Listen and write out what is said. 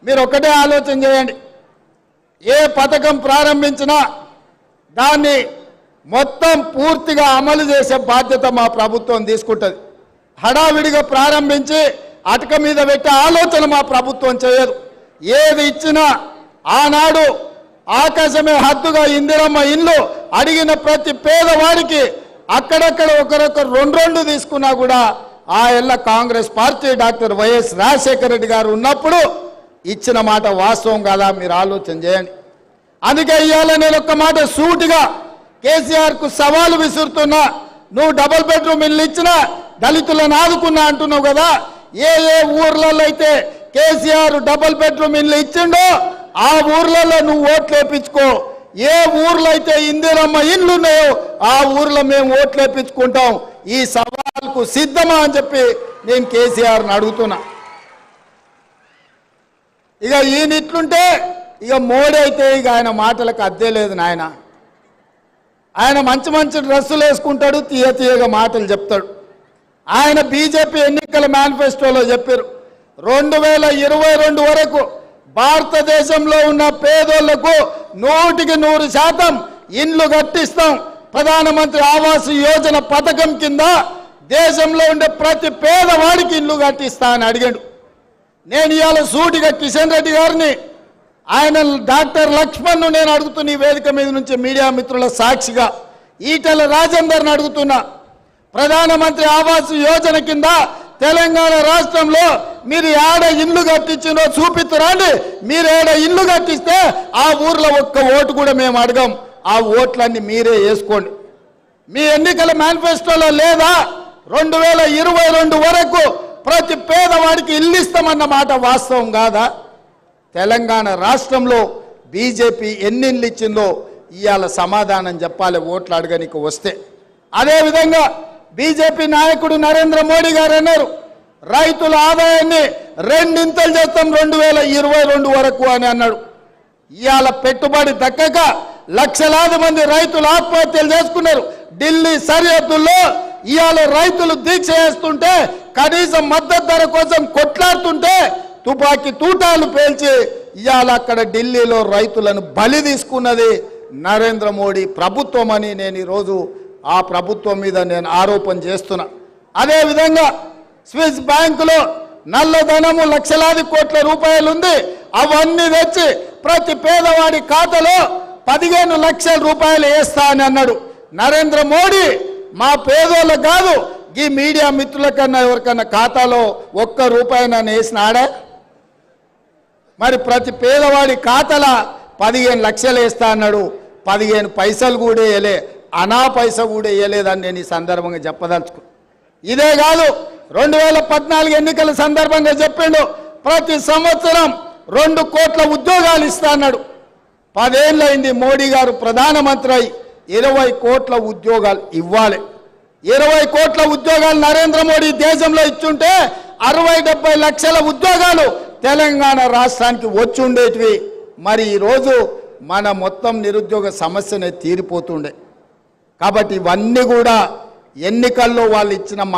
మీరు ఒకటే ఆలోచన చేయండి. ఏ పథకం ప్రారంభించినా దాన్ని మొత్తం పూర్తిగా అమలు చేసే బాధ్యత మా ప్రభుత్వం తీసుకుంటుంది. హడావిడిగా ప్రారంభించి అటక మీద పెట్టే ఆలోచన మా ప్రభుత్వం చేయదు. ఏది ఇచ్చినా ఆనాడు ఆకాశమే హద్దుగా ఇందిరమ్మ ఇల్లు అడిగిన ప్రతి పేదవాడికి అక్కడక్కడ ఒకరొకరు రెండు తీసుకున్నా కూడా ఆ ఎల్ల Congress party doctor YS Rajasekhara Reddy గారు ఉన్నప్పుడు ఇచ్చిన మాట వాస్తవం కాదా మీరు ఆలోచన చేయండి. అందుకే ఇవాళ నేను ఒక్క మాట సూటిగా కేసీఆర్కు సవాలు విసురుతున్నా. నువ్వు డబుల్ బెడ్రూమ్ ఇల్లు ఇచ్చినా దళితులను ఆదుకున్నా అంటున్నావు కదా. ఏ ఊర్లలో అయితే కేసీఆర్ డబుల్ బెడ్రూమ్ ఇల్లు ఇచ్చిండో ఆ ఊర్లలో నువ్వు ఓట్లు వేయించుకో. ఏ ఊర్లో అయితే ఇందిరమ్మ ఇల్లు ఉన్నాయో ఆ ఊర్లో మేము ఓట్లు వేయించుకుంటాం. ఈ సవాల్కు సిద్ధమా అని చెప్పి నేను కేసీఆర్ని అడుగుతున్నా. ఇక ఈయన ఇట్లుంటే ఇక మోడీ అయితే ఇక ఆయన మాటలకు అద్దే లేదు నాయన. ఆయన మంచి మంచి డ్రెస్సులు వేసుకుంటాడు, తీయగా మాటలు చెప్తాడు. ఆయన బీజేపీ ఎన్నికల మేనిఫెస్టోలో చెప్పారు 2022 వరకు భారతదేశంలో ఉన్న పేదోళ్లకు 100% ఇండ్లు కట్టిస్తాం. ప్రధానమంత్రి ఆవాస్ యోజన పథకం కింద దేశంలో ఉండే ప్రతి పేదవాడికి ఇండ్లు కట్టిస్తా అని అడిగాడు. నేను ఇవాళ సూటిగా కిషన్ రెడ్డి గారిని ఆయన డాక్టర్ లక్ష్మణ్ను నేను అడుగుతున్న ఈ వేదిక మీద నుంచి మీడియా మిత్రుల సాక్షిగా ఈటెల రాజేందర్ని అడుగుతున్నా. ప్రధానమంత్రి ఆవాస్ యోజన కింద తెలంగాణ రాష్ట్రంలో మీరు ఏడ ఇల్లు కట్టించినో చూపిస్తురండి. మీరు ఏడ ఇల్లు కట్టిస్తే ఆ ఊర్లో ఒక్క ఓటు కూడా మేము అడగం. ఆ ఓట్లన్నీ మీరే వేసుకోండి. మీ ఎన్నికల మేనిఫెస్టోలో లేదా 2022 వరకు ప్రతి పేదవాడికి ఇల్లు ఇస్తామన్న మాట వాస్తవం కాదా? తెలంగాణ రాష్ట్రంలో బీజేపీ ఎన్ని ఇల్లు ఇచ్చిందో ఇవాళ సమాధానం చెప్పాలి ఓట్లు అడగనికి వస్తే. అదేవిధంగా బీజేపీ నాయకుడు నరేంద్ర మోడీ గారు అన్నారు రైతుల ఆదాయాన్ని 2 చేస్తాం 2022 వరకు అని అన్నాడు. ఇవాళ పెట్టుబడి దక్కక లక్షలాది మంది రైతులు ఆత్మహత్యలు చేసుకున్నారు. ఢిల్లీ సరిహద్దుల్లో ఇవాళ రైతులు దీక్ష చేస్తుంటే కనీసం మద్దతు ధర కోసం కొట్లాడుతుంటే తుపాకీ తూటాలు పేల్చి ఇవాళ అక్కడ ఢిల్లీలో రైతులను బలి తీసుకున్నది నరేంద్ర మోడీ ప్రభుత్వం అని నేను ఈరోజు ఆ ప్రభుత్వం మీద నేను ఆరోపణ చేస్తున్నా. అదేవిధంగా స్విస్ బ్యాంకులో నల్లధనము లక్షలాది కోట్ల రూపాయలు ఉంది. అవన్నీ తెచ్చి ప్రతి పేదవాడి ఖాతాలో 15 లక్షల రూపాయలు వేస్తా అని అన్నాడు నరేంద్ర మోడీ. మా పేదోళ్ళకు కాదు ఈ మీడియా మిత్రుల కన్నా ఎవరికన్నా ఖాతాలో ₹1 నన్ను వేసినాడా? మరి ప్రతి పేదవాడి ఖాతాలో 15 లక్షలు వేస్తా అన్నాడు. 15 పైసలు కూడా వేయలే, అనా పైసా కూడా వేయలేదని నేను ఈ సందర్భంగా చెప్పదలుచుకు. ఇదే కాదు 2014 ఎన్నికల సందర్భంగా చెప్పిండు ప్రతి సంవత్సరం 2 కోట్ల ఉద్యోగాలు ఇస్తా అన్నాడు. 10 ఏళ్ళైంది మోడీ గారు ప్రధానమంత్రి అయి 20 కోట్ల ఉద్యోగాలు ఇవ్వాలి. 20 కోట్ల ఉద్యోగాలు నరేంద్ర మోడీ దేశంలో ఇచ్చుంటే 60-70 లక్షల ఉద్యోగాలు తెలంగాణ రాష్ట్రానికి వచ్చి ఉండేటివి. మరి ఈరోజు మన మొత్తం నిరుద్యోగ సమస్యనే తీరిపోతుండే. కాబట్టి ఇవన్నీ కూడా ఎన్నికల్లో వాళ్ళు ఇచ్చిన